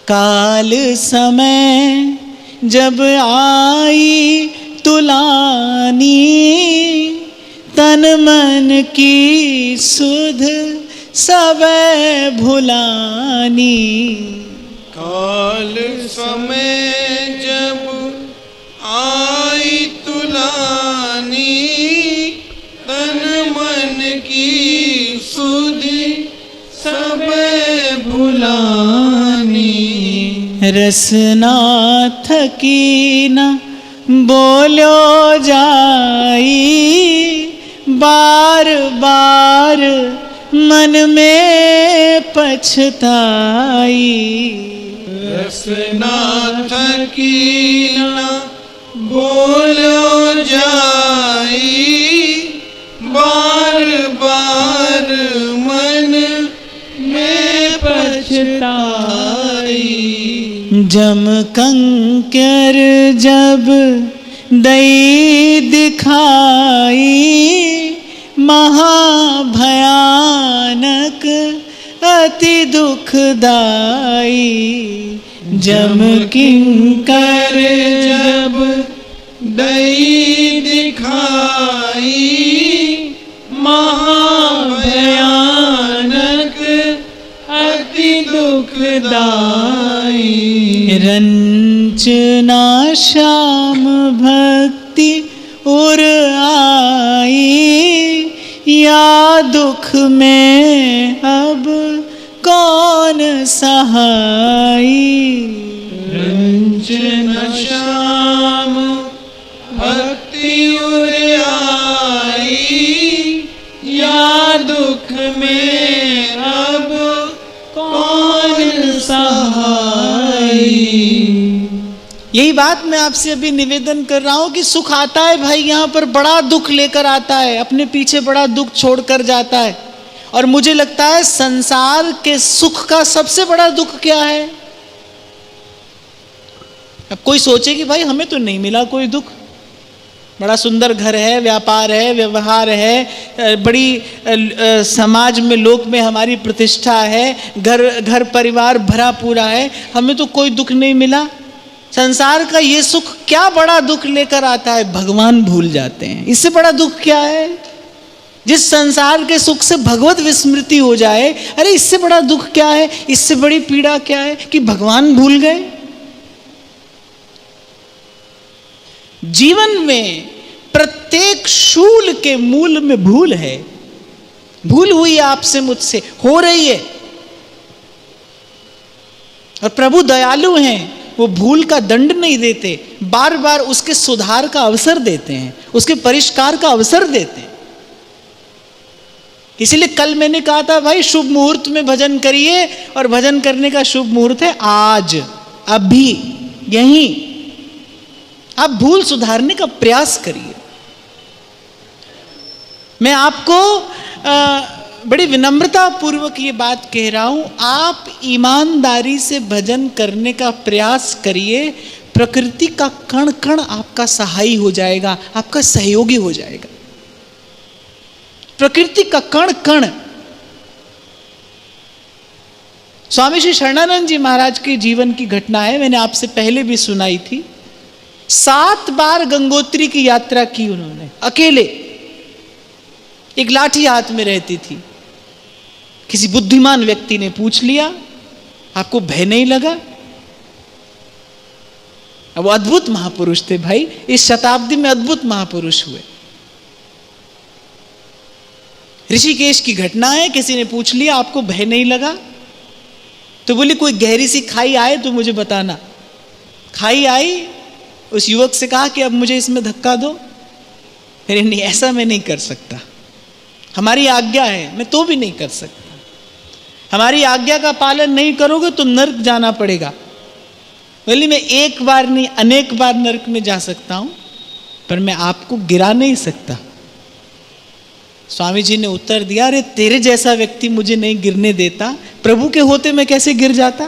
काल समय जब आई तुलानी, तन मन की सुध सबे भुलानी। काल समय जब आई तुलानी, तन मन की सुध सबे भुलानी। रसना थकी न बोलो जाई, बार बार मन में पछताई। रसना थकी न बोलो जाई, बार बार मन में पछताई। जम कंकर जब दई दिखाई, महाभयानक अति दुखदाई। जम किंकर जब दई दिखाई, महाभयानक अति दुखदाई। रंचना श्याम भक्ति उर आई, या दुख में अब कौन सहाई। रंचना श्याम भक्ति उर आई, या दुख में अब कौन सहाई। यही बात मैं आपसे अभी निवेदन कर रहा हूं कि सुख आता है भाई, यहां पर बड़ा दुख लेकर आता है, अपने पीछे बड़ा दुख छोड़कर जाता है। और मुझे लगता है संसार के सुख का सबसे बड़ा दुख क्या है? अब कोई सोचे कि भाई हमें तो नहीं मिला कोई दुख, बड़ा सुंदर घर है, व्यापार है, व्यवहार है, बड़ी समाज में लोक में हमारी प्रतिष्ठा है, घर परिवार भरा पूरा है, हमें तो कोई दुख नहीं मिला। संसार का ये सुख क्या बड़ा दुख लेकर आता है? भगवान भूल जाते हैं। इससे बड़ा दुख क्या है? जिस संसार के सुख से भगवत विस्मृति हो जाए, अरे इससे बड़ा दुख क्या है? इससे बड़ी पीड़ा क्या है कि भगवान भूल गए? जीवन में प्रत्येक शूल के मूल में भूल है। भूल हुई आपसे मुझसे, हो रही है। और प्रभु दयालु हैं, वो भूल का दंड नहीं देते, बार बार उसके सुधार का अवसर देते हैं, उसके परिष्कार का अवसर देते हैं। इसीलिए कल मैंने कहा था भाई शुभ मुहूर्त में भजन करिए, और भजन करने का शुभ मुहूर्त है आज, अभी, यहीं। आप भूल सुधारने का प्रयास करिए। मैं आपको बड़ी विनम्रता पूर्वक ये बात कह रहा हूं, आप ईमानदारी से भजन करने का प्रयास करिए। प्रकृति का कण कण आपका सहाई हो जाएगा, आपका सहयोगी हो जाएगा। प्रकृति का कण कण। स्वामी श्री शरणानंद जी महाराज के जीवन की घटना है, मैंने आपसे पहले भी सुनाई थी। 7 बार गंगोत्री की यात्रा की उन्होंने अकेले। एक लाठी हाथ में रहती थी। किसी बुद्धिमान व्यक्ति ने पूछ लिया, आपको भय नहीं लगा? अब वो अद्भुत महापुरुष थे भाई, इस शताब्दी में अद्भुत महापुरुष हुए। ऋषिकेश की घटना है, किसी ने पूछ लिया आपको भय नहीं लगा? तो बोली कोई गहरी सी खाई आए तो मुझे बताना। खाई आई, उस युवक से कहा कि अब मुझे इसमें धक्का दो। अरे नहीं, ऐसा मैं नहीं कर सकता, हमारी आज्ञा है, मैं तो भी नहीं कर सकता। हमारी आज्ञा का पालन नहीं करोगे तो नर्क जाना पड़ेगा। बोली मैं एक बार नहीं अनेक बार नर्क में जा सकता हूं, पर मैं आपको गिरा नहीं सकता। स्वामी जी ने उत्तर दिया, अरे तेरे जैसा व्यक्ति मुझे नहीं गिरने देता, प्रभु के होते मैं कैसे गिर जाता?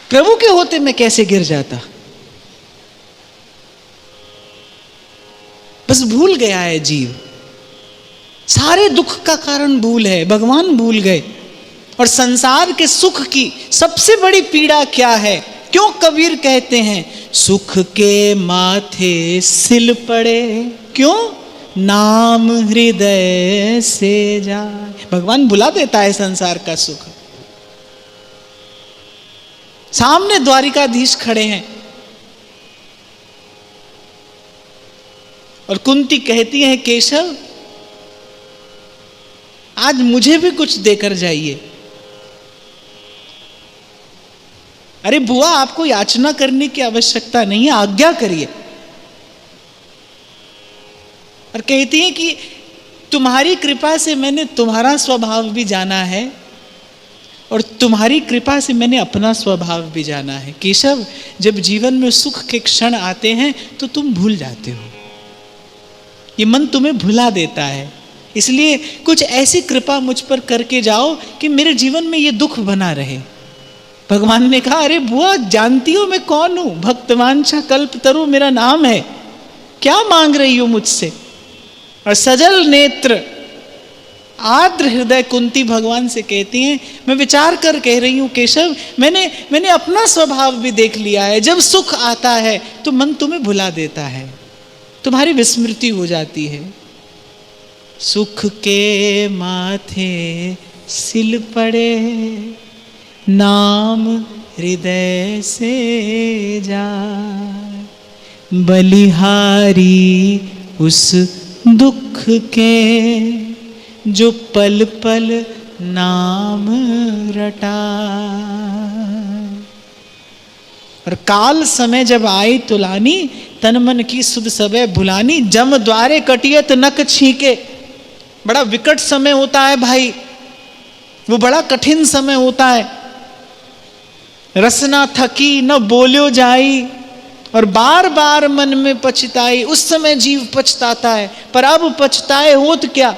प्रभु के होते मैं कैसे गिर जाता? बस भूल गया है जीव। सारे दुख का कारण भूल है, भगवान भूल गए। और संसार के सुख की सबसे बड़ी पीड़ा क्या है? क्यों कबीर कहते हैं सुख के माथे सिल पड़े, क्यों? नाम हृदय से जाए। भगवान बुला देता है संसार का सुख। सामने द्वारिकाधीश खड़े हैं और कुंती कहती है केशव आज मुझे भी कुछ देकर जाइए। अरे बुआ आपको याचना करने की आवश्यकता नहीं है, आज्ञा करिए। और कहती है कि तुम्हारी कृपा से मैंने तुम्हारा स्वभाव भी जाना है और तुम्हारी कृपा से मैंने अपना स्वभाव भी जाना है। केशव जब जीवन में सुख के क्षण आते हैं तो तुम भूल जाते हो, ये मन तुम्हें भुला देता है। इसलिए कुछ ऐसी कृपा मुझ पर करके जाओ कि मेरे जीवन में ये दुख बना रहे। भगवान ने कहा अरे बुआ जानती हो मैं कौन हूं, भक्तवांछा कल्पतरु मेरा नाम है, क्या मांग रही हो मुझसे? और सजल नेत्र आर्द्र हृदय कुंती भगवान से कहती हैं मैं विचार कर कह रही हूं केशव, मैंने अपना स्वभाव भी देख लिया है। जब सुख आता है तो मन तुम्हें भुला देता है, तुम्हारी विस्मृति हो जाती है। सुख के माथे सिल पड़े, नाम हृदय से जाए, बलिहारी उस दुख के जो पल पल नाम रटा। और काल समय जब आई तुलानी, तन मन की सुध सबे भुलानी, जम द्वारे कटियत नक छीके। बड़ा विकट समय होता है भाई, वो बड़ा कठिन समय होता है। रसना थकी न बोल्यो जाई, और बार बार मन में पछताई। उस समय जीव पछताता है, पर अब पछताए होत क्या?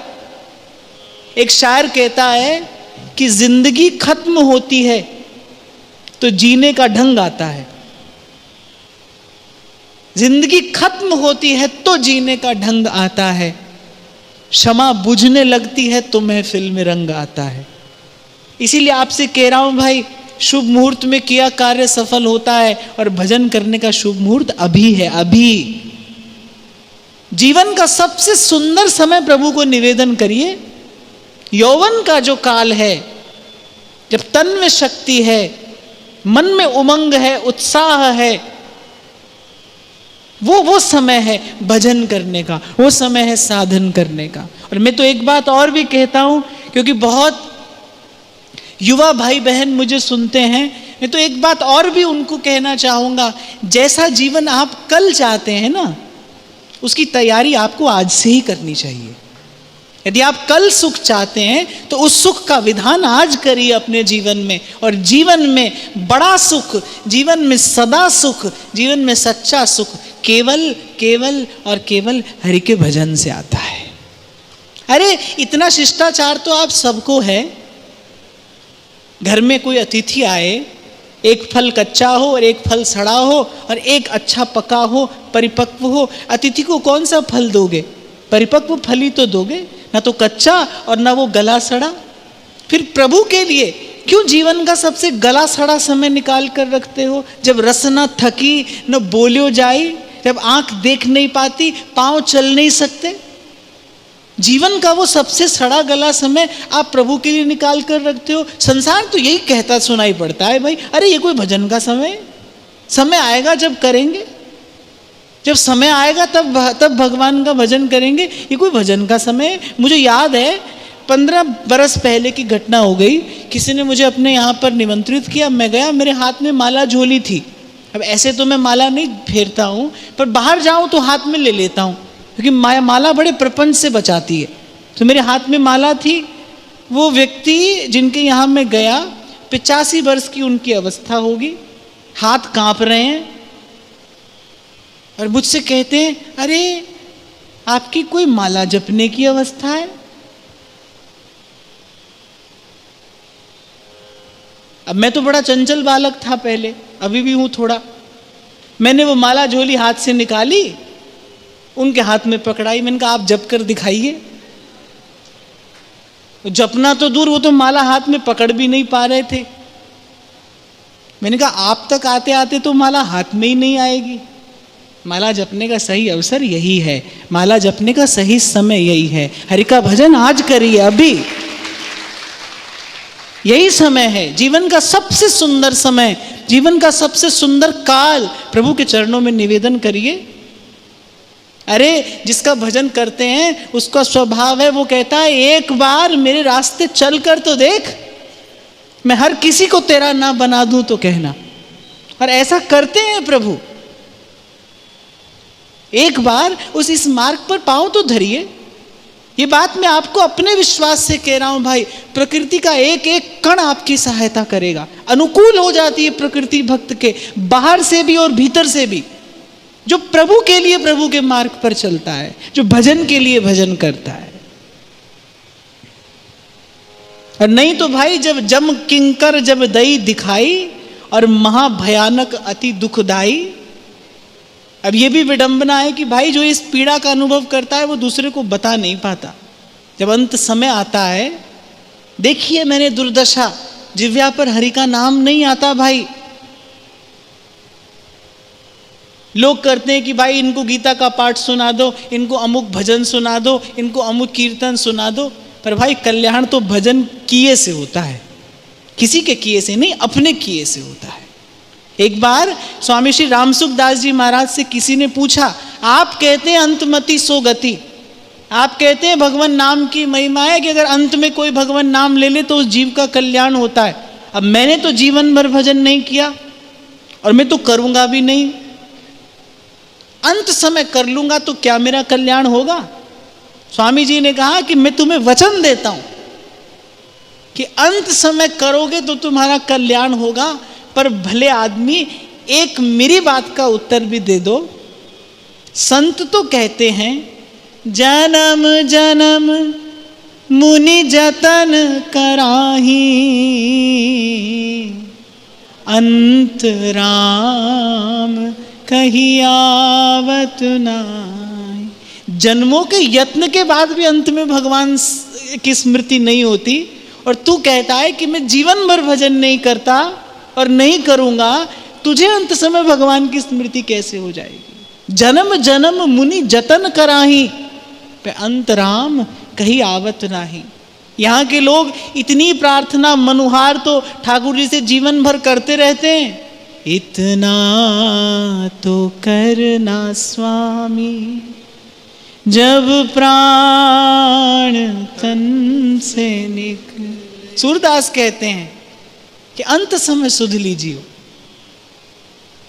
एक शायर कहता है कि जिंदगी खत्म होती है तो जीने का ढंग आता है, जिंदगी खत्म होती है तो जीने का ढंग आता है, क्षमा बुझने लगती है तो महफिल में रंग आता है। इसीलिए आपसे कह रहा हूं भाई, शुभ मुहूर्त में किया कार्य सफल होता है और भजन करने का शुभ मुहूर्त अभी है। अभी जीवन का सबसे सुंदर समय प्रभु को निवेदन करिए। यौवन का जो काल है, जब तन में शक्ति है, मन में उमंग है, उत्साह है, वो समय है भजन करने का, वो समय है साधन करने का। और मैं तो एक बात और भी कहता हूं, क्योंकि बहुत युवा भाई बहन मुझे सुनते हैं, मैं तो एक बात और भी उनको कहना चाहूंगा, जैसा जीवन आप कल चाहते हैं ना, उसकी तैयारी आपको आज से ही करनी चाहिए। यदि आप कल सुख चाहते हैं तो उस सुख का विधान आज करिए अपने जीवन में। और जीवन में बड़ा सुख, जीवन में सदा सुख, जीवन में सच्चा सुख केवल केवल और केवल हरि के भजन से आता है। अरे इतना शिष्टाचार तो आप सबको है। घर में कोई अतिथि आए, एक फल कच्चा हो और एक फल सड़ा हो और एक अच्छा पका हो, परिपक्व हो, अतिथि को कौन सा फल दोगे? परिपक्व फल ही तो दोगे, ना तो कच्चा और ना वो गला सड़ा। फिर प्रभु के लिए क्यों जीवन का सबसे गला सड़ा समय निकाल कर रखते हो? जब रस न थकी न बोल्यो जाई, जब आंख देख नहीं पाती, पांव चल नहीं सकते, जीवन का वो सबसे सड़ा गला समय आप प्रभु के लिए निकाल कर रखते हो। संसार तो यही कहता सुनाई पड़ता है भाई, अरे ये कोई भजन का समय? समय आएगा जब करेंगे, जब समय आएगा तब भगवान का भजन करेंगे। ये कोई भजन का समय? मुझे याद है 15 बरस पहले की घटना हो गई। किसी ने मुझे अपने यहाँ पर निमंत्रित किया, मैं गया, मेरे हाथ में माला झोली थी। अब ऐसे तो मैं माला नहीं फेरता हूँ, पर बाहर जाऊँ तो हाथ में ले लेता हूँ, क्योंकि माला बड़े प्रपंच से बचाती है। तो मेरे हाथ में माला थी। वो व्यक्ति जिनके यहाँ मैं गया, 85 वर्ष की उनकी अवस्था होगी, हाथ कांप रहे हैं और मुझसे कहते हैं, अरे आपकी कोई माला जपने की अवस्था है? अब मैं तो बड़ा चंचल बालक था पहले, अभी भी हूं थोड़ा। मैंने वो माला झोली हाथ से निकाली, उनके हाथ में पकड़ाई, मैंने कहा आप जप कर दिखाइए। जपना तो दूर, वो तो माला हाथ में पकड़ भी नहीं पा रहे थे। मैंने कहा आप तक आते आते तो माला हाथ में ही नहीं आएगी। माला जपने का सही अवसर यही है, माला जपने का सही समय यही है। हरि का भजन आज करिए, अभी यही समय है, जीवन का सबसे सुंदर समय, जीवन का सबसे सुंदर काल प्रभु के चरणों में निवेदन करिए। अरे जिसका भजन करते हैं उसका स्वभाव है, वो कहता है एक बार मेरे रास्ते चल कर तो देख, मैं हर किसी को तेरा ना बना दूं तो कहना। और ऐसा करते हैं प्रभु। एक बार इस मार्ग पर पांव तो धरिए। ये बात मैं आपको अपने विश्वास से कह रहा हूं भाई। प्रकृति का एक एक कण आपकी सहायता करेगा, अनुकूल हो जाती है प्रकृति भक्त के, बाहर से भी और भीतर से भी। जो प्रभु के लिए प्रभु के मार्ग पर चलता है, जो भजन के लिए भजन करता है। और नहीं तो भाई जब जम किंकर जब दई दिखाई और महाभयानक अति दुखदाई। अब ये भी विडंबना है कि भाई जो इस पीड़ा का अनुभव करता है वो दूसरे को बता नहीं पाता। जब अंत समय आता है, देखिए मैंने दुर्दशा, जिव्या पर हरि का नाम नहीं आता भाई। लोग करते हैं कि भाई इनको गीता का पाठ सुना दो, इनको अमुक भजन सुना दो, इनको अमुक कीर्तन सुना दो। पर भाई कल्याण तो भजन किए से होता है, किसी के किए से नहीं, अपने किए से होता है। एक बार स्वामी श्री रामसुख दास जी महाराज से किसी ने पूछा, आप कहते हैं अंतमति सो गति, आप कहते हैं भगवान नाम की महिमा है कि अगर अंत में कोई भगवान नाम ले ले तो उस जीव का कल्याण होता है। अब मैंने तो जीवन भर भजन नहीं किया और मैं तो करूंगा भी नहीं, अंत समय कर लूंगा तो क्या मेरा कल्याण होगा? स्वामी जी ने कहा कि मैं तुम्हें वचन देता हूं कि अंत समय करोगे तो तुम्हारा कल्याण होगा। पर भले आदमी एक मेरी बात का उत्तर भी दे दो। संत तो कहते हैं जन्म जन्म मुनि जतन कराही, अंत राम कहीं आवत नाई। जन्मों के यत्न के बाद भी अंत में भगवान की स्मृति नहीं होती, और तू कहता है कि मैं जीवन भर भजन नहीं करता और नहीं करूंगा, तुझे अंत समय भगवान की स्मृति कैसे हो जाएगी? जन्म जन्म मुनि जतन कराही, पे अंत राम कहीं आवत नाही। यहाँ के लोग इतनी प्रार्थना मनुहार तो ठाकुर जी से जीवन भर करते रहते हैं, इतना तो करना स्वामी जब प्राण तन से निकले। सूरदास कहते हैं कि अंत समय सुध लीजिए।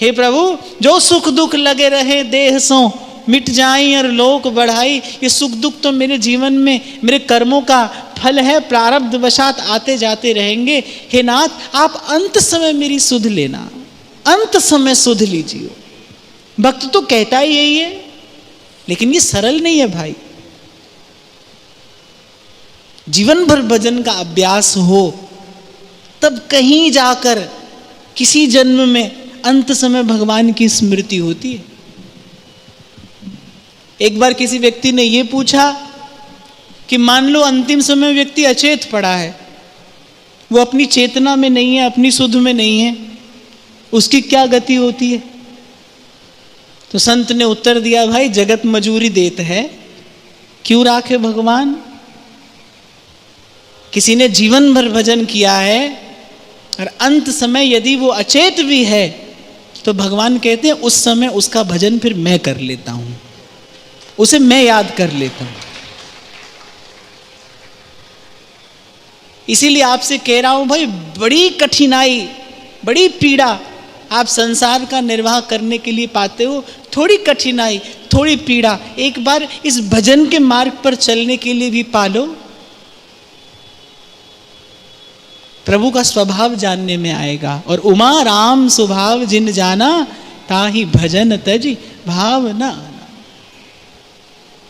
हे प्रभु, जो सुख दुख लगे रहे देह सो, मिट जाई और लोक बढ़ाई। ये सुख दुख तो मेरे जीवन में मेरे कर्मों का फल है, प्रारब्ध वशात आते जाते रहेंगे। हे नाथ, आप अंत समय मेरी सुध लेना, अंत समय सुध लीजिए। भक्त तो कहता ही यही है, लेकिन ये सरल नहीं है भाई। जीवन भर भजन का अभ्यास हो तब कहीं जाकर किसी जन्म में अंत समय भगवान की स्मृति होती है। एक बार किसी व्यक्ति ने यह पूछा कि मान लो अंतिम समय व्यक्ति अचेत पड़ा है, वो अपनी चेतना में नहीं है, अपनी सुध में नहीं है, उसकी क्या गति होती है? तो संत ने उत्तर दिया, भाई जगत मजूरी देत है, क्यों राखे भगवान। किसी ने जीवन भर भजन किया है और अंत समय यदि वो अचेत भी है तो भगवान कहते हैं उस समय उसका भजन फिर मैं कर लेता हूं, उसे मैं याद कर लेता हूं। इसीलिए आपसे कह रहा हूं भाई, बड़ी कठिनाई, बड़ी पीड़ा आप संसार का निर्वाह करने के लिए पाते हो। थोड़ी कठिनाई, थोड़ी पीड़ा एक बार इस भजन के मार्ग पर चलने के लिए भी पालो। प्रभु का स्वभाव जानने में आएगा। और उमा राम स्वभाव जिन जाना, ताहि भजन तज भावना।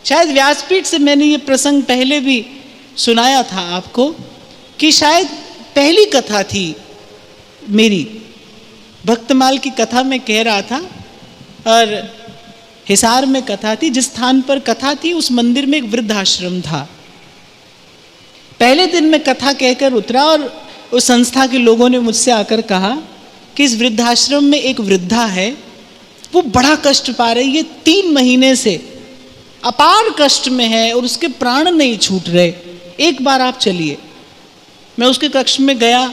शायद व्यासपीठ से मैंने ये प्रसंग पहले भी सुनाया था आपको कि शायद पहली कथा थी मेरी, भक्तमाल की कथा में कह रहा था, और हिसार में कथा थी। जिस स्थान पर कथा थी उस मंदिर में एक वृद्धाश्रम था। पहले दिन मैं कथा कहकर उतरा और उस संस्था के लोगों ने मुझसे आकर कहा कि इस वृद्धाश्रम में एक वृद्धा है, वो बड़ा कष्ट पा रही है, 3 महीने से अपार कष्ट में है और उसके प्राण नहीं छूट रहे, एक बार आप चलिए। मैं उसके कक्ष में गया,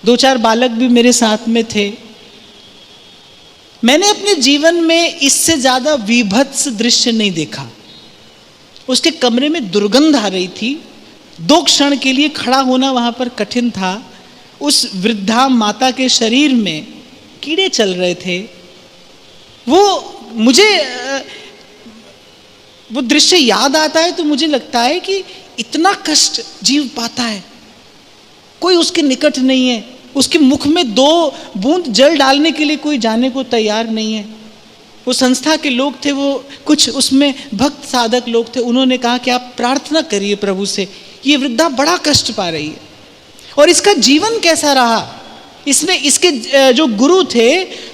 2-4 बालक भी मेरे साथ में थे। मैंने अपने जीवन में इससे ज्यादा विभत्स दृश्य नहीं देखा। उसके कमरे में दुर्गंध आ रही थी, 2 क्षण के लिए खड़ा होना वहां पर कठिन था। उस वृद्धा माता के शरीर में कीड़े चल रहे थे। वो दृश्य याद आता है तो मुझे लगता है कि इतना कष्ट जीव पाता है, कोई उसके निकट नहीं है, उसके मुख में 2 बूंद जल डालने के लिए कोई जाने को तैयार नहीं है। वो संस्था के लोग थे, वो कुछ उसमें भक्त साधक लोग थे, उन्होंने कहा कि आप प्रार्थना करिए प्रभु से, ये वृद्धा बड़ा कष्ट पा रही है। और इसका जीवन कैसा रहा, इसके जो गुरु थे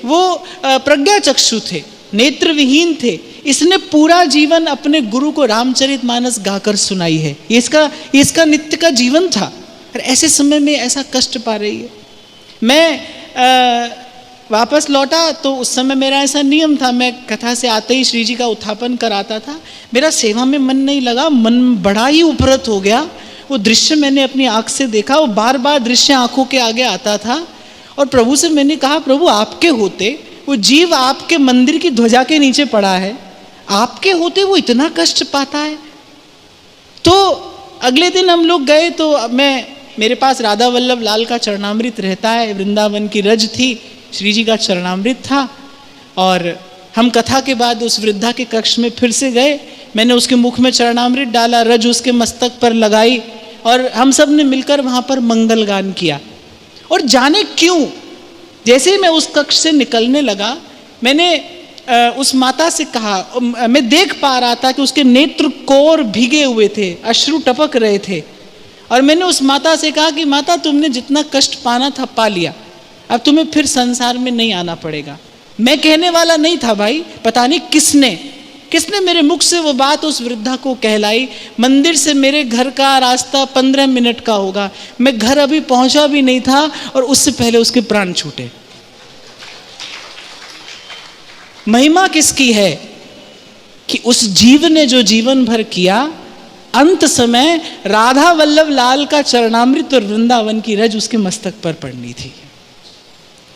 वो प्रज्ञाचक्षु थे, नेत्र विहीन थे। इसने पूरा जीवन अपने गुरु को रामचरितमानस गाकर सुनाई है। इसका नित्य का जीवन था और ऐसे समय में ऐसा कष्ट पा रही है। मैं वापस लौटा तो उस समय मेरा ऐसा नियम था, मैं कथा से आते ही श्री जी का उत्थापन कराता था। मेरा सेवा में मन नहीं लगा, मन बड़ा ही उपरत हो गया। वो दृश्य मैंने अपनी आंख से देखा, वो बार बार दृश्य आंखों के आगे आता था। और प्रभु से मैंने कहा, प्रभु आपके होते वो जीव आपके मंदिर की ध्वजा के नीचे पड़ा है, आपके होते वो इतना कष्ट पाता है। तो अगले दिन हम लोग गए तो मेरे पास राधा वल्लभ लाल का चरणामृत रहता है, वृंदावन की रज थी, श्री जी का चरणामृत था। और हम कथा के बाद उस वृद्धा के कक्ष में फिर से गए, मैंने उसके मुख में चरणामृत डाला, रज उसके मस्तक पर लगाई और हम सब ने मिलकर वहाँ पर मंगल गान किया। और जाने क्यों जैसे ही मैं उस कक्ष से निकलने लगा, मैंने उस माता से कहा, मैं देख पा रहा था कि उसके नेत्र कोर भीगे हुए थे, अश्रु टपक रहे थे। और मैंने उस माता से कहा कि माता तुमने जितना कष्ट पाना था पा लिया, अब तुम्हें फिर संसार में नहीं आना पड़ेगा। मैं कहने वाला नहीं था भाई, पता नहीं किसने मेरे मुख से वो बात उस वृद्धा को कहलाई। मंदिर से मेरे घर का रास्ता 15 मिनट का होगा, मैं घर अभी पहुंचा भी नहीं था और उससे पहले उसके प्राण छूटे। महिमा किसकी है कि उस जीव ने जो जीवन भर किया, अंत समय राधा वल्लभ लाल का चरणामृत और वृंदावन की रज उसके मस्तक पर पड़नी थी।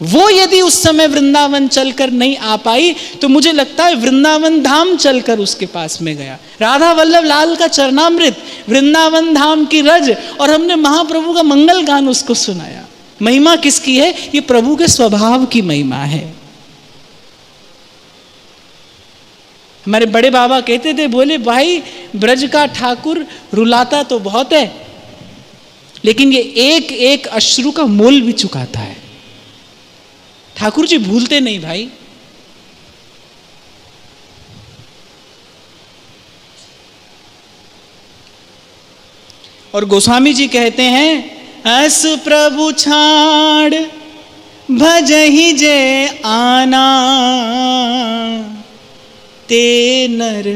वो यदि उस समय वृंदावन चलकर नहीं आ पाई तो मुझे लगता है वृंदावन धाम चलकर उसके पास में गया। राधा वल्लभ लाल का चरणामृत, वृंदावन धाम की रज, और हमने महाप्रभु का मंगल गान उसको सुनाया। महिमा किसकी है? ये प्रभु के स्वभाव की महिमा है। हमारे बड़े बाबा कहते थे, बोले भाई ब्रज का ठाकुर रुलाता तो बहुत है, लेकिन ये एक एक अश्रु का मोल भी चुकाता है। ठाकुर जी भूलते नहीं भाई। और गोस्वामी जी कहते हैं, अस प्रभु छाड़ भजहि जे आना, ते नर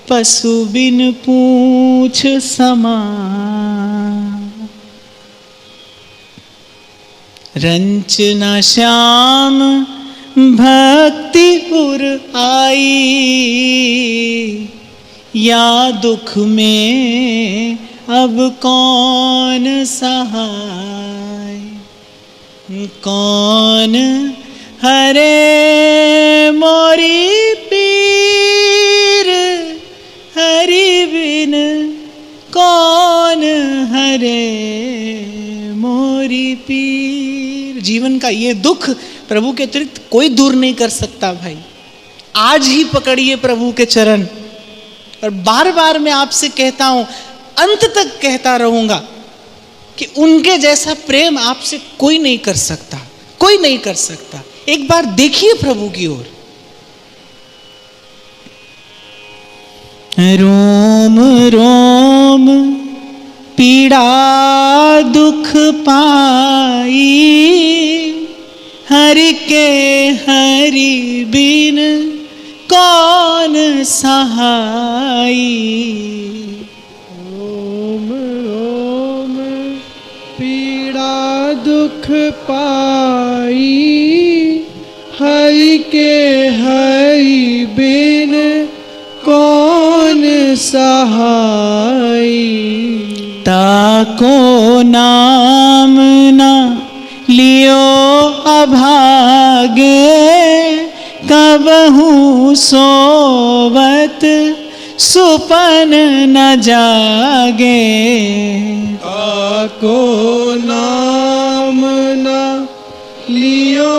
पशु बिन पूछ समा। रंचना श्याम भक्ति उर आई, या दुख में अब कौन सहाय। कौन हरे मोरी पीर, हरि बिन कौन हरे मोरी पीर। जीवन का ये दुख प्रभु के अतिरिक्त कोई दूर नहीं कर सकता भाई। आज ही पकड़िए प्रभु के चरण। और बार बार मैं आपसे कहता हूं, अंत तक कहता रहूंगा कि उनके जैसा प्रेम आपसे कोई नहीं कर सकता, कोई नहीं कर सकता। एक बार देखिए प्रभु की ओर। रोम रोम पीड़ा दुख पाई, हरि के हरि बिन कौन सहाई। रोम दुख पाई, हरि के हरि बिन कौन सहाई। ताको नाम ना लियो अभागे, कबहू सोवत सुपन न जागे। ताको नाम न लियो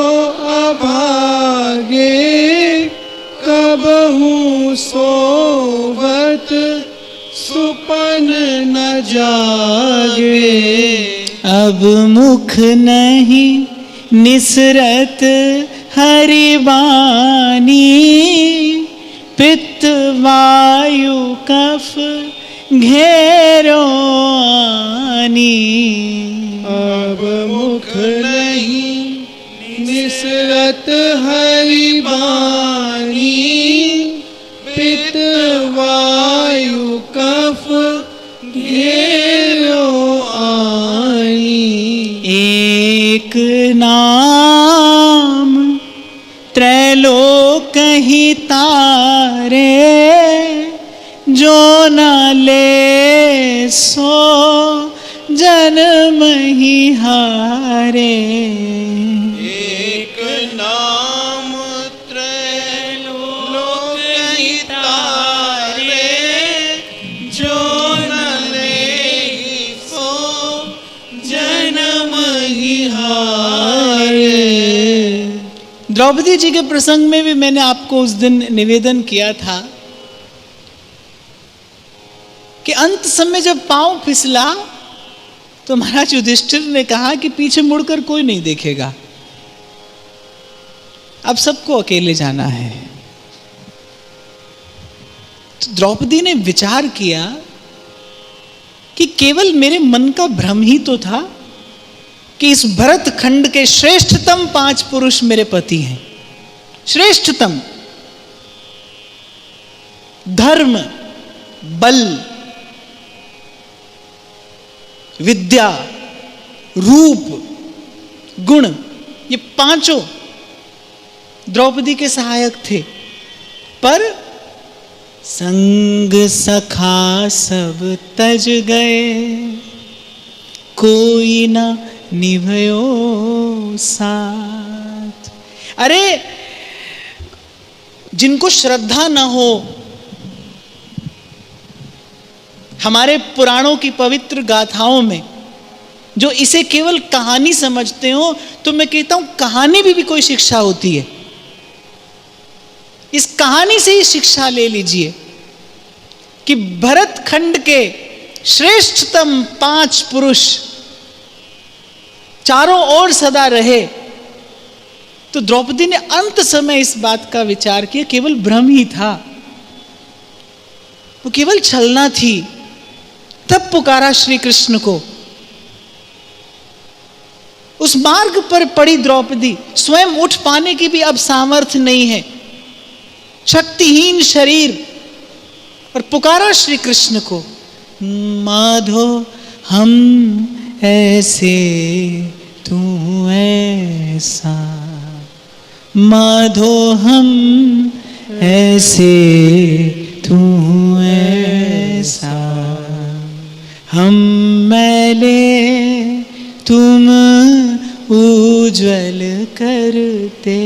अभागे, कबहू सोवत सुपन न जागे। अब मुख नहीं निसरत हरि बानी, पित्त वायु कफ घेरो आनी। अब मुख नहीं निसरत हरि बानी, पित्त वायु कफ घेरो आनी। एक नाम त्रैलोक ही तारे, जो न ले सो जन्म ही हारे। एक नाम त्रैलोक ही तारे, जो न ले सो जन्म ही हारे। द्रौपदी जी के प्रसंग में भी मैंने आपको उस दिन निवेदन किया था कि अंत समय जब पांव फिसला तो महाराज युधिष्ठिर ने कहा कि पीछे मुड़कर कोई नहीं देखेगा, अब सबको अकेले जाना है। तो द्रौपदी ने विचार किया कि केवल मेरे मन का भ्रम ही तो था कि इस भरत खंड के श्रेष्ठतम 5 पुरुष मेरे पति हैं। श्रेष्ठतम धर्म, बल, विद्या, रूप, गुण, ये 5 द्रौपदी के सहायक थे। पर संग सखा सब तज गए, कोई ना निभयो साथ। अरे जिनको श्रद्धा न हो हमारे पुराणों की पवित्र गाथाओं में, जो इसे केवल कहानी समझते हो, तो मैं कहता हूं कहानी भी कोई शिक्षा होती है। इस कहानी से ही शिक्षा ले लीजिए कि भरत खंड के श्रेष्ठतम 5 पुरुष चारों ओर सदा रहे। तो द्रौपदी ने अंत समय इस बात का विचार किया, केवल भ्रम ही था, वो केवल छलना थी। तब पुकारा श्री कृष्ण को। उस मार्ग पर पड़ी द्रौपदी, स्वयं उठ पाने की भी अब सामर्थ्य नहीं है, शक्तिहीन शरीर, और पुकारा श्री कृष्ण को, माधो हम ऐसे तू ऐसा, माधो हम ऐसे तू ऐसा, हम मैले तुम उज्ज्वल करते,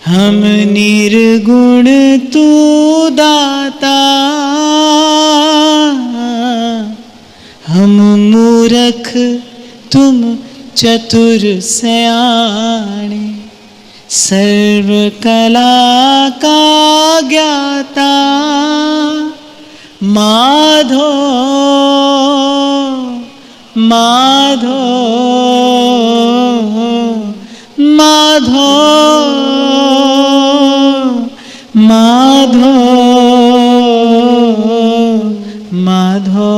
हम निर्गुण तू दाता, हम मूर्ख तुम चतुर सयाने, सर्व कला का ज्ञाता, माधो माधो माधो माधो माधो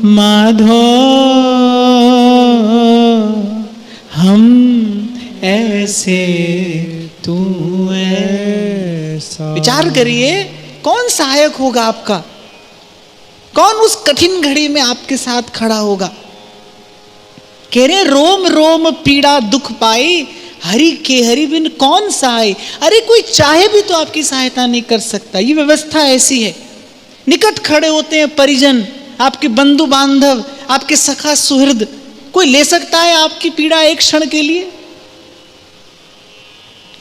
माधो हम ऐसे तू ऐसा। विचार करिए, कौन सहायक होगा आपका, कौन उस कठिन घड़ी में आपके साथ खड़ा होगा। कह रहे रोम रोम पीड़ा दुख पाई, हरि के हरि बिन कौन सहाय। अरे कोई चाहे भी तो आपकी सहायता नहीं कर सकता, ये व्यवस्था ऐसी है। निकट खड़े होते हैं परिजन, आपके बंधु बांधव, आपके सखा सुहृद, कोई ले सकता है आपकी पीड़ा एक क्षण के लिए?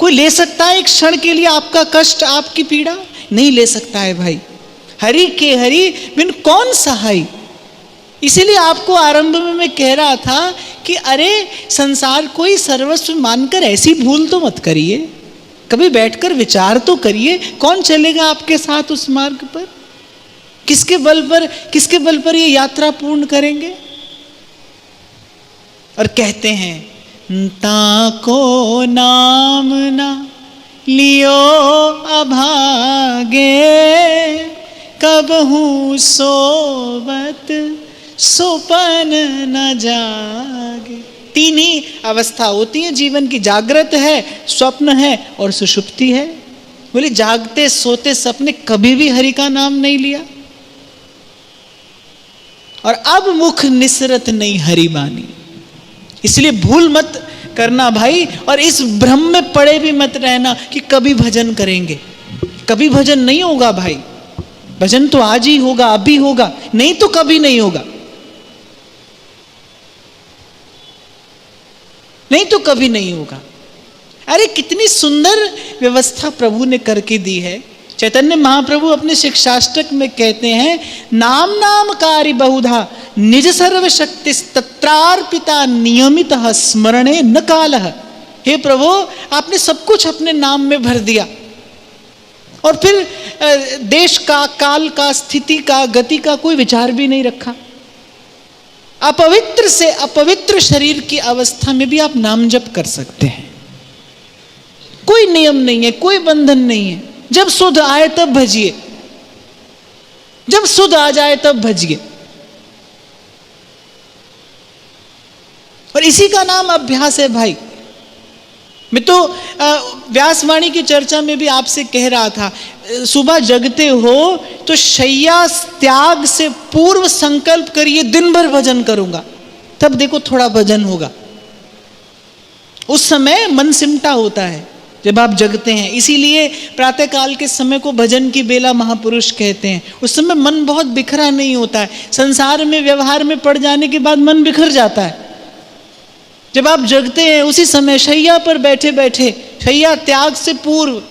कोई ले सकता है एक क्षण के लिए आपका कष्ट, आपकी पीड़ा? नहीं ले सकता है भाई। हरि के हरि बिन कौन सहाय। इसीलिए आपको आरंभ में मैं कह रहा था कि अरे संसार कोई सर्वस्व मानकर ऐसी भूल तो मत करिए, कभी बैठकर विचार तो करिए, कौन चलेगा आपके साथ उस मार्ग पर? किसके बल पर ये यात्रा पूर्ण करेंगे? और कहते हैं ताको नाम ना लियो अभागे, कबहू सोवत सुपन न जागे। तीन ही अवस्था होती है जीवन की, जागृत है, स्वप्न है और सुषुप्ति है। बोले जागते सोते सपने कभी भी हरि का नाम नहीं लिया, और अब मुख निसरत नहीं हरि बानी। इसलिए भूल मत करना भाई, और इस भ्रम में पड़े भी मत रहना कि कभी भजन करेंगे। कभी भजन नहीं होगा भाई, भजन तो आज ही होगा, अभी होगा, नहीं तो कभी नहीं होगा, नहीं तो कभी नहीं होगा। अरे कितनी सुंदर व्यवस्था प्रभु ने करके दी है। चैतन्य महाप्रभु अपने शिक्षाष्टक में कहते हैं, नाम नाम कार्य बहुधा निज सर्व शक्ति तत्रार्पिता नियमित स्मरणे न कालः। हे प्रभु, आपने सब कुछ अपने नाम में भर दिया, और फिर देश का, काल का, स्थिति का, गति का कोई विचार भी नहीं रखा। अपवित्र से अपवित्र शरीर की अवस्था में भी आप नाम जप कर सकते हैं, कोई नियम नहीं है, कोई बंधन नहीं है। जब सुध आए तब भजिए, जब सुध आ जाए तब भजिए, और इसी का नाम अभ्यास है भाई। मैं तो व्यासवाणी की चर्चा में भी आपसे कह रहा था, सुबह जगते हो तो शैया त्याग से पूर्व संकल्प करिए, दिन भर भजन करूंगा, तब देखो थोड़ा भजन होगा। उस समय मन सिमटा होता है जब आप जगते हैं। इसीलिए प्रातःकाल के समय को भजन की बेला महापुरुष कहते हैं। उस समय मन बहुत बिखरा नहीं होता है, संसार में व्यवहार में पड़ जाने के बाद मन बिखर जाता है। जब आप जगते हैं उसी समय शैया पर बैठे बैठे, शैया त्याग से पूर्व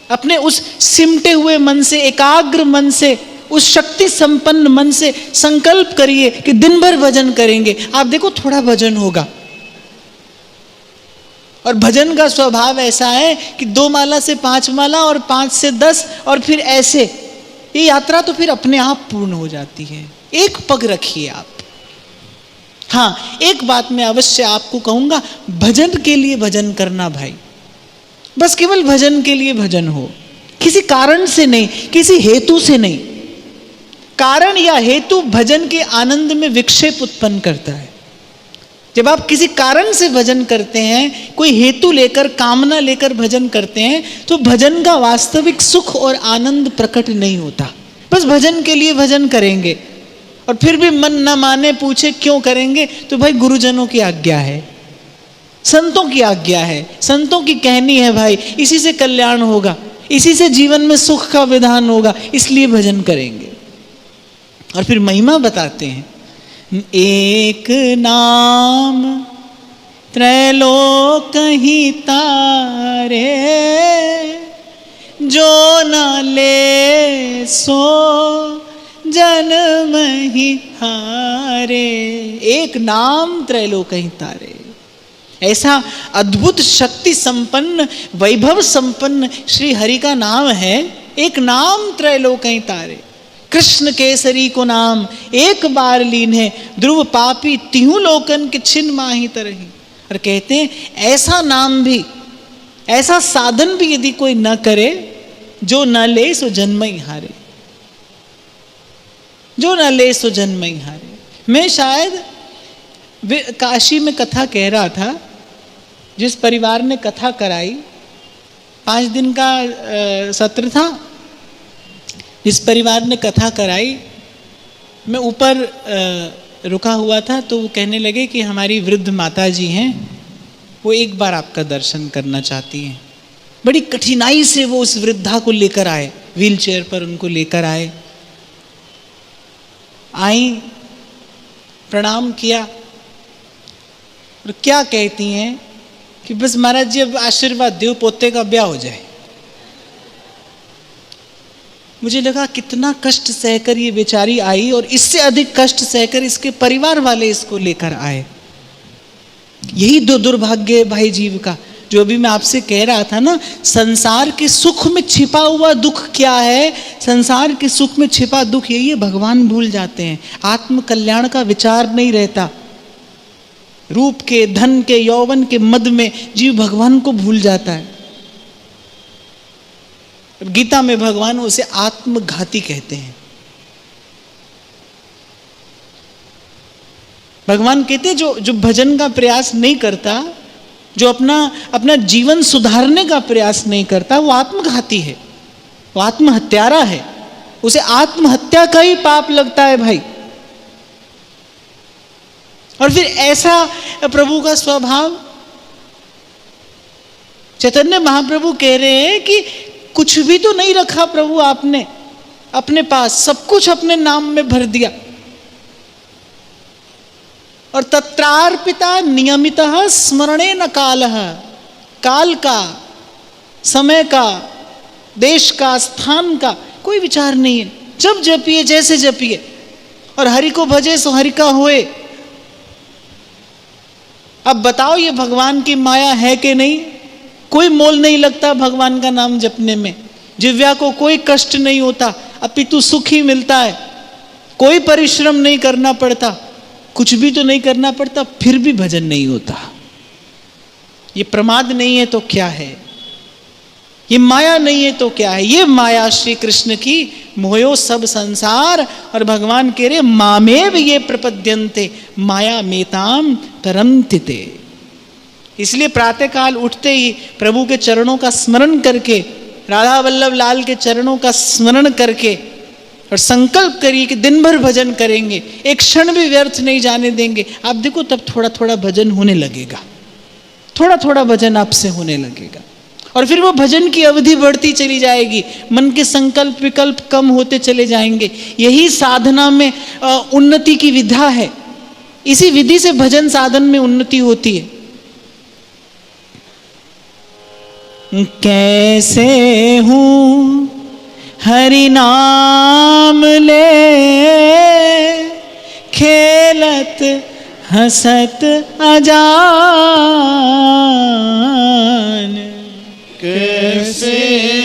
अपने उस सिमटे हुए मन से, एकाग्र मन से, उस शक्ति संपन्न मन से संकल्प करिए कि दिन भर भजन करेंगे। आप देखो थोड़ा भजन होगा। और भजन का स्वभाव ऐसा है कि 2 माला से 5 माला और 5 से 10 और फिर ऐसे, ये यात्रा तो फिर अपने आप पूर्ण हो जाती है। एक पग रखिए आप। हाँ, एक बात मैं अवश्य आपको कहूंगा, भजन के लिए भजन करना भाई, बस केवल भजन के लिए भजन हो, किसी कारण से नहीं, किसी हेतु से नहीं। कारण या हेतु भजन के आनंद में विक्षेप उत्पन्न करता है। जब आप किसी कारण से भजन करते हैं, कोई हेतु लेकर, कामना लेकर भजन करते हैं, तो भजन का वास्तविक सुख और आनंद प्रकट नहीं होता। बस भजन के लिए भजन करेंगे और फिर भी मन न माने, पूछे क्यों करेंगे, तो भाई गुरुजनों की आज्ञा है, संतों की आज्ञा है, संतों की कहनी है भाई, इसी से कल्याण होगा, इसी से जीवन में सुख का विधान होगा, इसलिए भजन करेंगे। और फिर महिमा बताते हैं, एक नाम त्रैलोक ही तारे, जो न ले सो जन्म ही हारे। एक नाम त्रैलोक ही तारे, ऐसा अद्भुत शक्ति संपन्न, वैभव संपन्न श्री हरि का नाम है। एक नाम त्रैलोक ही तारे, कृष्ण केसरी को नाम एक बार लीन है, ध्रुव पापी तिहु लोकन के छिन माही तरही। और कहते हैं ऐसा नाम भी, ऐसा साधन भी यदि कोई न करे, जो न ले सो जन्म ही हारे, जो न ले सो जन्म ही हारे। मैं शायद काशी में कथा कह रहा था, जिस परिवार ने कथा कराई, 5 दिन का सत्र था, जिस परिवार ने कथा कराई, मैं ऊपर रुका हुआ था, तो वो कहने लगे कि हमारी वृद्ध माता जी हैं, वो एक बार आपका दर्शन करना चाहती हैं। बड़ी कठिनाई से वो उस वृद्धा को लेकर आए, व्हील चेयर पर उनको लेकर आए। आई, प्रणाम किया और क्या कहती हैं कि बस महाराज जी अब आशीर्वाद दो, पोते का ब्याह हो जाए। मुझे लगा कितना कष्ट सहकर ये बेचारी आई, और इससे अधिक कष्ट सहकर इसके परिवार वाले इसको लेकर आए। यही दो दुर्भाग्य है भाई जीव का, जो अभी मैं आपसे कह रहा था ना, संसार के सुख में छिपा हुआ दुख क्या है? संसार के सुख में छिपा दुख यही है, भगवान भूल जाते हैं, आत्म कल्याण का विचार नहीं रहता। रूप के, धन के, यौवन के मद में जीव भगवान को भूल जाता है। गीता में भगवान उसे आत्मघाती कहते हैं। भगवान कहते हैं जो भजन का प्रयास नहीं करता, जो अपना जीवन सुधारने का प्रयास नहीं करता, वो आत्मघाती है, वो आत्महत्यारा है, उसे आत्महत्या का ही पाप लगता है भाई। और फिर ऐसा प्रभु का स्वभाव, चैतन्य महाप्रभु कह रहे हैं कि कुछ भी तो नहीं रखा प्रभु आपने अपने पास, सब कुछ अपने नाम में भर दिया। और तत्रार्पिता नियमितः स्मरणे न कालः, काल का, समय का, देश का, स्थान का कोई विचार नहीं है। जब जपिए जैसे जपिए, और हरि को भजे सो हरि का होए। अब बताओ ये भगवान की माया है कि नहीं? कोई मोल नहीं लगता भगवान का नाम जपने में, जिव्या को कोई कष्ट नहीं होता, अपितु सुख ही मिलता है। कोई परिश्रम नहीं करना पड़ता, कुछ भी तो नहीं करना पड़ता, फिर भी भजन नहीं होता। ये प्रमाद नहीं है तो क्या है? ये माया नहीं है तो क्या है? ये माया श्री कृष्ण की मोयो सब संसार। और भगवान कह रहे मामेव ये प्रपद्यन्ते माया मेताम तरन्ति ते। इसलिए प्रातःकाल उठते ही प्रभु के चरणों का स्मरण करके, राधा वल्लभ लाल के चरणों का स्मरण करके, और संकल्प करिए कि दिन भर भजन करेंगे, एक क्षण भी व्यर्थ नहीं जाने देंगे। आप देखो तब थोड़ा थोड़ा भजन होने लगेगा, थोड़ा थोड़ा भजन आपसे होने लगेगा। और फिर वो भजन की अवधि बढ़ती चली जाएगी, मन के संकल्प विकल्प कम होते चले जाएंगे। यही साधना में उन्नति की विधा है। इसी विधि से भजन साधन में उन्नति होती है। कैसे हूँ हरि नाम ले, खेलत हंसत अजान। कैसे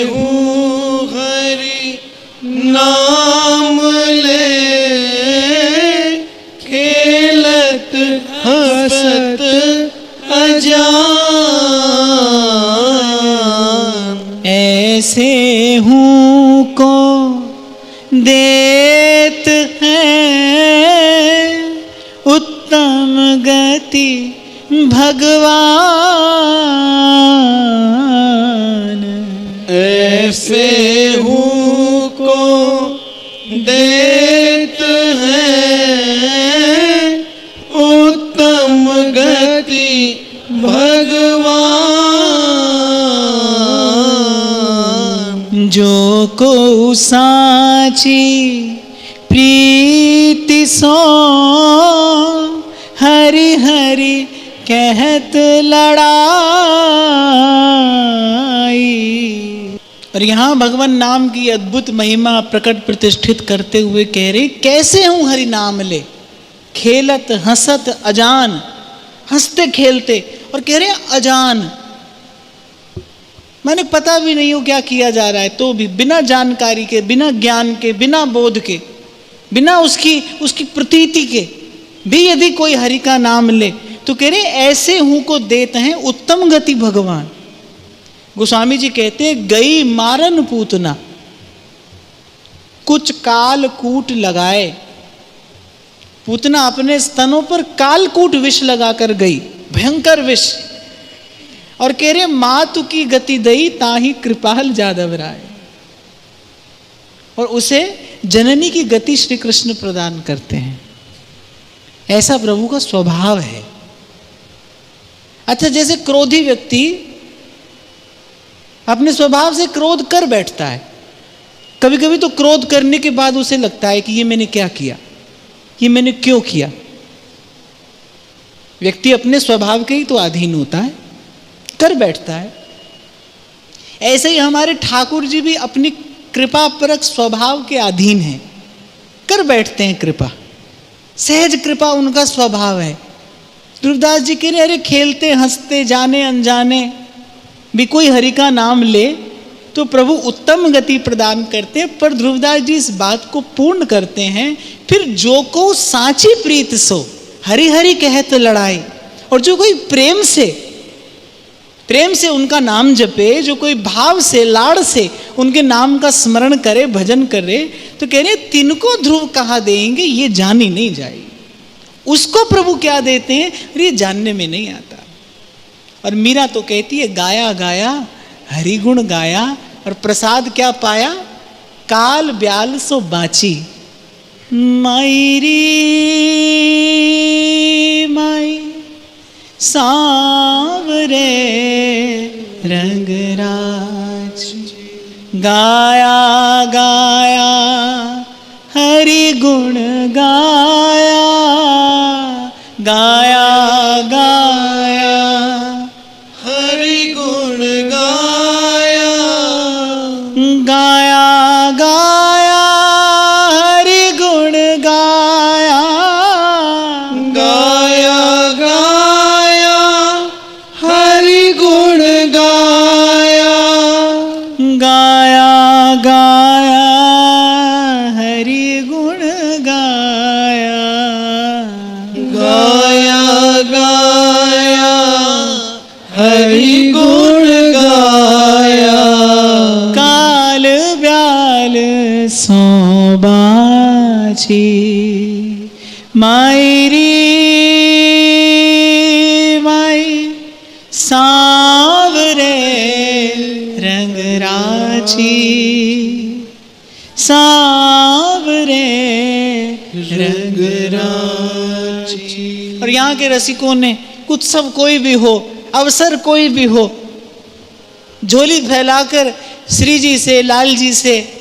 हूँ हरि नाम ले, खेलत हंसत अजान। ऐसे हूँ को देत है उत्तम गति भगवान। ऐसे हूँ को देत है उत्तम गति भगवान। जो को साची प्रीति सो हरि हरि कहत लड़ाई। और यहाँ भगवान नाम की अद्भुत महिमा प्रकट प्रतिष्ठित करते हुए कह रहे, कैसे हूँ हरि नाम ले, खेलत हंसत अजान। हंसते खेलते, और कह रहे अजान, मैंने पता भी नहीं हो क्या किया जा रहा है, तो भी बिना जानकारी के, बिना ज्ञान के, बिना बोध के, बिना उसकी प्रतीति के भी यदि कोई हरि का नाम ले, तो कह रहे ऐसे हूँ को देते हैं उत्तम गति भगवान। गोस्वामी जी कहते गई मारन पूतना, कुछ काल कूट लगाए। पूतना अपने स्तनों पर कालकूट विष लगाकर गई, भयंकर विष। और कह रहे मातु की गति दई ताही कृपाल जादव राय। और उसे जननी की गति श्री कृष्ण प्रदान करते हैं। ऐसा प्रभु का स्वभाव है। अच्छा, जैसे क्रोधी व्यक्ति अपने स्वभाव से क्रोध कर बैठता है, कभी कभी तो क्रोध करने के बाद उसे लगता है कि ये मैंने क्या किया, ये मैंने क्यों किया। व्यक्ति अपने स्वभाव के ही तो अधीन होता है, कर बैठता है। ऐसे ही हमारे ठाकुर जी भी अपनी कृपा परक स्वभाव के अधीन हैं, कर बैठते हैं कृपा, सहज कृपा उनका स्वभाव है। ध्रुवदास जी कह रहे, अरे खेलते हंसते जाने अनजाने भी कोई हरि का नाम ले तो प्रभु उत्तम गति प्रदान करते हैं। पर ध्रुवदास जी इस बात को पूर्ण करते हैं, फिर जो को साची प्रीत सो हरि हरि कहत लड़ाई। और जो कोई प्रेम से उनका नाम जपे, जो कोई भाव से लाड़ से उनके नाम का स्मरण करे, भजन करे, तो कह रहे तिनको ध्रुव कहा देंगे, ये जानी नहीं जाएगी। उसको प्रभु क्या देते हैं, ये जानने में नहीं आता। और मीरा तो कहती है, गाया गाया हरि गुण गाया, और प्रसाद क्या पाया, काल ब्याल सो बाची। माई माई सांवरे रंगराज, गाया गाया हरि गुण गाया, गाया गाया हरि गुण गाया, गाया गाया हरि गुण गाया, गाया गाया हरि गुण गाया, गाया गाया हरि गुण गाया, गाया गाया हरि गुण गाया, काल ब्याल सो बाची। माई माई सांवरे रंगराची, सांवरे रंगराची। और यहाँ के रसिकों ने उत्सव कोई भी हो, अवसर कोई भी हो, झोली फैलाकर श्री जी से, लाल जी से,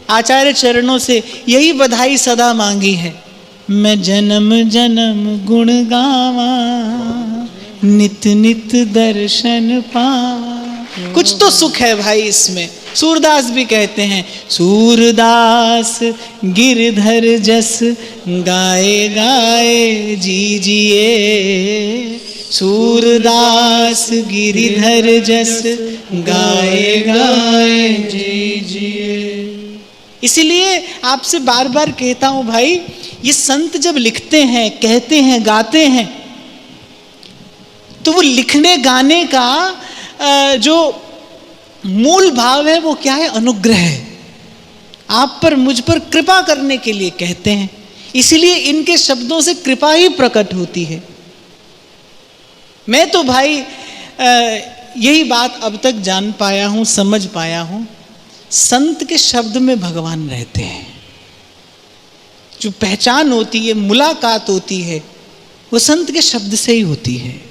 आचार्य चरणों से यही बधाई सदा मांगी है, मैं जन्म जन्म गुण गावा, नित नित दर्शन पावा। कुछ तो सुख है भाई इसमें। सूरदास भी कहते हैं, सूरदास गिरधर जस गाए गाए जी जिए, सूरदास गिरिधर जस गाए गाए जी जिए। इसीलिए आपसे बार बार कहता हूं भाई, ये संत जब लिखते हैं, कहते हैं, गाते हैं, तो वो लिखने गाने का जो मूल भाव है वो क्या है, अनुग्रह है। आप पर, मुझ पर कृपा करने के लिए कहते हैं, इसीलिए इनके शब्दों से कृपा ही प्रकट होती है। मैं तो भाई यही बात अब तक जान पाया हूं, समझ पाया हूं, संत के शब्द में भगवान रहते हैं। जो पहचान होती है, मुलाकात होती है, वो संत के शब्द से ही होती है।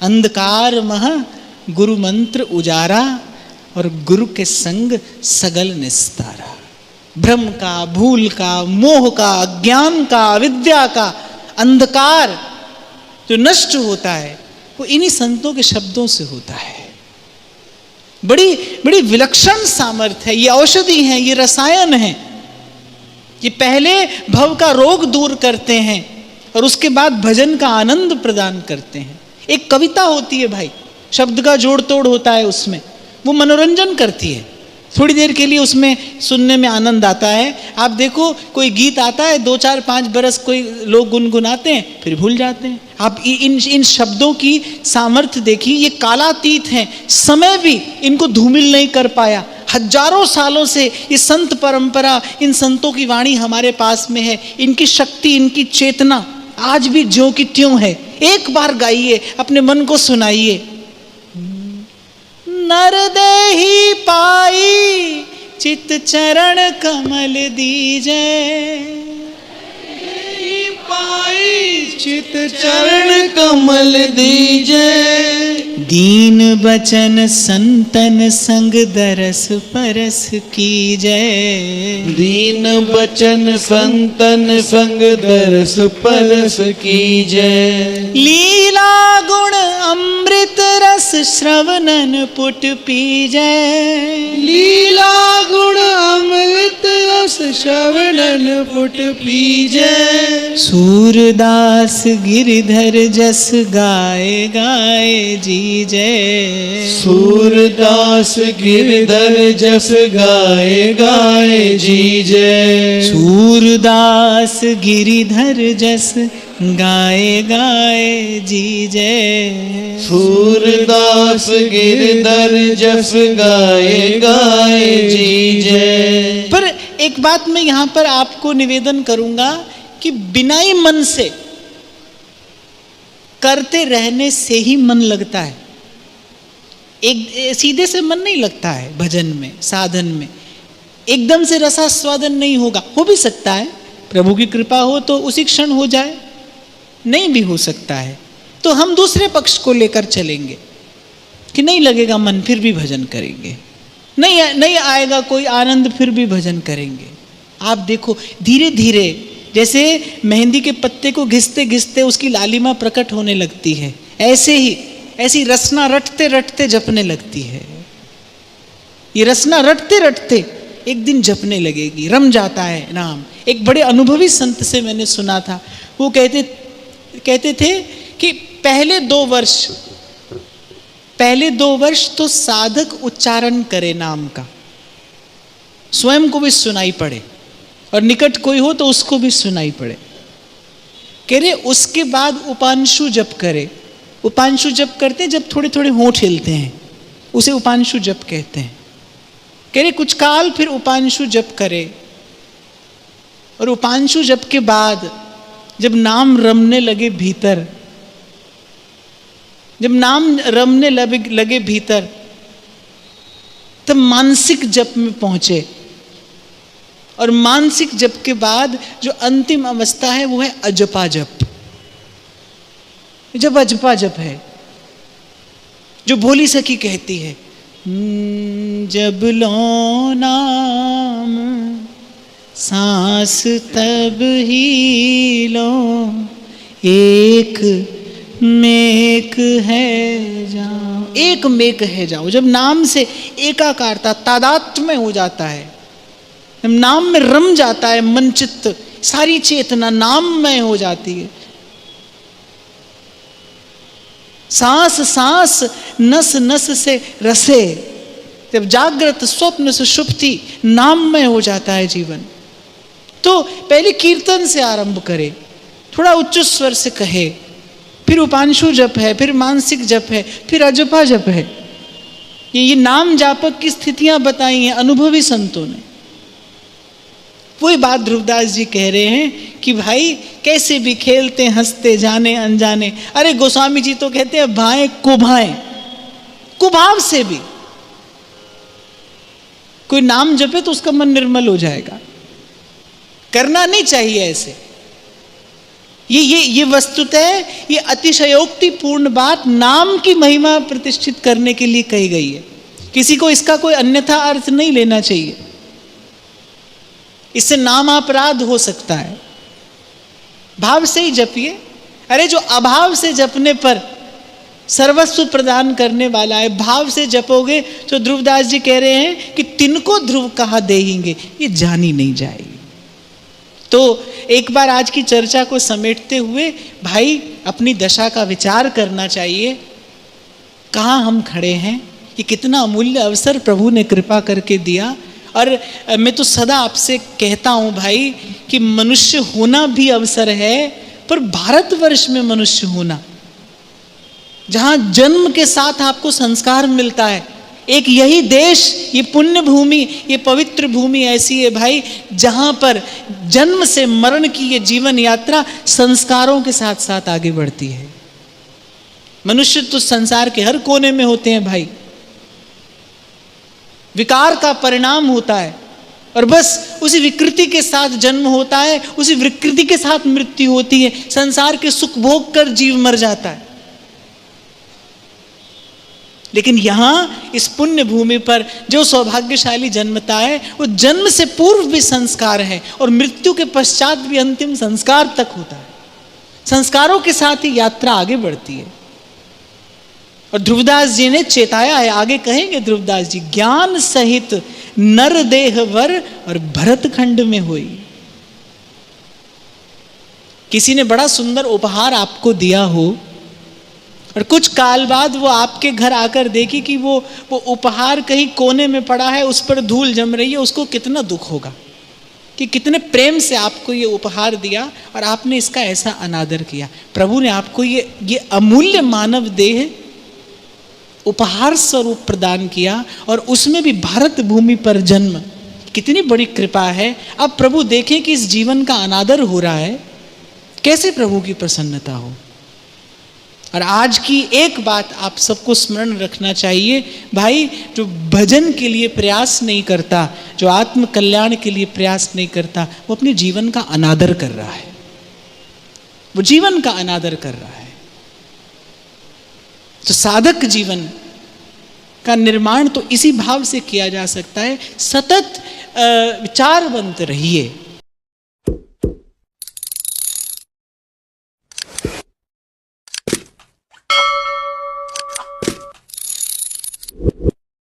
अंधकार मह गुरु मंत्र उजारा, और गुरु के संग सगल निस्तारा। भ्रम का, भूल का, मोह का, अज्ञान का, अविद्या का अंधकार जो नष्ट होता है, वो इन्हीं संतों के शब्दों से होता है। बड़ी बड़ी विलक्षण सामर्थ्य है। ये औषधि है, ये रसायन है। ये पहले भव का रोग दूर करते हैं और उसके बाद भजन का आनंद प्रदान करते हैं। एक कविता होती है भाई, शब्द का जोड़ तोड़ होता है उसमें, वो मनोरंजन करती है। थोड़ी देर के लिए उसमें सुनने में आनंद आता है। आप देखो, कोई गीत आता है, 2 4 5 बरस कोई लोग गुनगुनाते हैं, फिर भूल जाते हैं। आप इन शब्दों की सामर्थ्य देखिए, ये कालातीत हैं। समय भी इनको धूमिल नहीं कर पाया। हजारों सालों से ये संत परंपरा, इन संतों की वाणी हमारे पास में है। इनकी शक्ति, इनकी चेतना आज भी ज्यों की त्यों है। एक बार गाइए, अपने मन को सुनाइए। नरदेही पाई चित चरण कमल दीजे, पाई चित चरण कमल दीजे। दीन बचन संतन संग दरस परस की जय। दीन बचन संतन संग दरस परस की जय। लीला गुण अमृत रस श्रवणन पुट पी जय। लीला गुण अमृत रस श्रवणन पुट पी जय। सूरदास गिरधर जस गाए गाए जी जय। सूरदास गिरधर जस गाए गाए जी जय। सूरदास गिरिधर जस गाए गाए जी जय। सूरदास गिरधर जस गाए गाए जी जय। पर एक बात मैं यहाँ पर आपको निवेदन करूंगा कि बिना ही मन से करते रहने से ही मन लगता है। एक सीधे से मन नहीं लगता है भजन में, साधन में। एकदम से रसास्वादन नहीं होगा। हो भी सकता है, प्रभु की कृपा हो तो उसी क्षण हो जाए, नहीं भी हो सकता है। तो हम दूसरे पक्ष को लेकर चलेंगे कि नहीं लगेगा मन, फिर भी भजन करेंगे। नहीं आएगा कोई आनंद, फिर भी भजन करेंगे। आप देखो धीरे धीरे जैसे मेहंदी के पत्ते को घिसते घिसते उसकी लालिमा प्रकट होने लगती है, ऐसे ही ऐसी रसना रटते रटते जपने लगती है। ये रसना रटते रटते एक दिन जपने लगेगी, रम जाता है नाम। एक बड़े अनुभवी संत से मैंने सुना था, वो कहते थे कि पहले 2 वर्ष तो साधक उच्चारण करे नाम का, स्वयं को भी सुनाई पड़े और निकट कोई हो तो उसको भी सुनाई पड़े। कह रहे उसके बाद उपांशु जप करे। उपांशु जप करते हैं जब थोड़े थोड़े होंठ हिलते हैं, उसे उपांशु जप कहते हैं। कह रहे कुछ काल फिर उपांशु जप करे, और उपांशु जप के बाद जब नाम रमने लगे भीतर, जब नाम रमने लगे भीतर, तब मानसिक जप में पहुंचे। और मानसिक जप के बाद जो अंतिम अवस्था है वो है अजपा जप। जब अजपा जप है, जो भोली सखी कहती है, जब लो नाम सांस तब ही लो, एक मेक है जाओ। एक मेक है जाओ, जब नाम से एकाकारता तादात्म्य में हो जाता है, नाम में रम जाता है मन चित्त, सारी चेतना नाम में हो जाती है। सांस सांस नस नस से रसे, जब जागृत स्वप्न से सुप्ति नाम में हो जाता है जीवन। तो पहले कीर्तन से आरंभ करे, थोड़ा उच्च स्वर से कहे, फिर उपांशु जप है, फिर मानसिक जप है, फिर अजपा जप है। ये नाम जापक की स्थितियां बताई हैं अनुभवी संतों ने। वही बात ध्रुवदास जी कह रहे हैं कि भाई कैसे भी खेलते हंसते जाने अनजाने। अरे गोस्वामी जी तो कहते हैं भाएं कुभाएं, कुभाव से भी कोई नाम जपे तो उसका मन निर्मल हो जाएगा। करना नहीं चाहिए ऐसे। ये वस्तुतः ये अतिशयोक्तिपूर्ण बात नाम की महिमा प्रतिष्ठित करने के लिए कही गई है। किसी को इसका कोई अन्यथा अर्थ नहीं लेना चाहिए, इससे नाम अपराध हो सकता है। भाव से ही जपिए। अरे जो अभाव से जपने पर सर्वस्व प्रदान करने वाला है, भाव से जपोगे तो ध्रुवदास जी कह रहे हैं कि तिनको ध्रुव कहा देंगे, ये जानी नहीं जाएगी। तो एक बार आज की चर्चा को समेटते हुए भाई अपनी दशा का विचार करना चाहिए। कहाँ हम खड़े हैं, ये कितना अमूल्य अवसर प्रभु ने कृपा करके दिया। और मैं तो सदा आपसे कहता हूँ भाई कि मनुष्य होना भी अवसर है, पर भारतवर्ष में मनुष्य होना, जहाँ जन्म के साथ आपको संस्कार मिलता है। एक यही देश, ये पुण्य भूमि, ये पवित्र भूमि ऐसी है भाई, जहाँ पर जन्म से मरण की ये जीवन यात्रा संस्कारों के साथ साथ आगे बढ़ती है। मनुष्य तो संसार के हर कोने में होते हैं भाई, विकार का परिणाम होता है। और बस उसी विकृति के साथ जन्म होता है, उसी विकृति के साथ मृत्यु होती है, संसार के सुख भोग कर जीव मर जाता है। लेकिन यहां इस पुण्य भूमि पर जो सौभाग्यशाली जन्मता है, वो जन्म से पूर्व भी संस्कार है और मृत्यु के पश्चात भी अंतिम संस्कार तक होता है। संस्कारों के साथ ही यात्रा आगे बढ़ती है। और ध्रुवदास जी ने चेताया है, आगे कहेंगे ध्रुवदास जी, ज्ञान सहित नर देह वर और भरत खंड में हुई। किसी ने बड़ा सुंदर उपहार आपको दिया हो और कुछ काल बाद वो आपके घर आकर देखी कि वो उपहार कहीं कोने में पड़ा है, उस पर धूल जम रही है, उसको कितना दुख होगा कि कितने प्रेम से आपको ये उपहार दिया और आपने इसका ऐसा अनादर किया। प्रभु ने आपको ये अमूल्य मानव देह उपहार स्वरूप प्रदान किया और उसमें भी भारत भूमि पर जन्म, कितनी बड़ी कृपा है। अब प्रभु देखें कि इस जीवन का अनादर हो रहा है, कैसे प्रभु की प्रसन्नता हो। और आज की एक बात आप सबको स्मरण रखना चाहिए, भाई, जो भजन के लिए प्रयास नहीं करता, जो आत्म कल्याण के लिए प्रयास नहीं करता, वो अपने जीवन का अनादर कर रहा है, वो जीवन का अनादर कर रहा है। तो साधक जीवन का निर्माण तो इसी भाव से किया जा सकता है। सतत विचारवंत रहिए,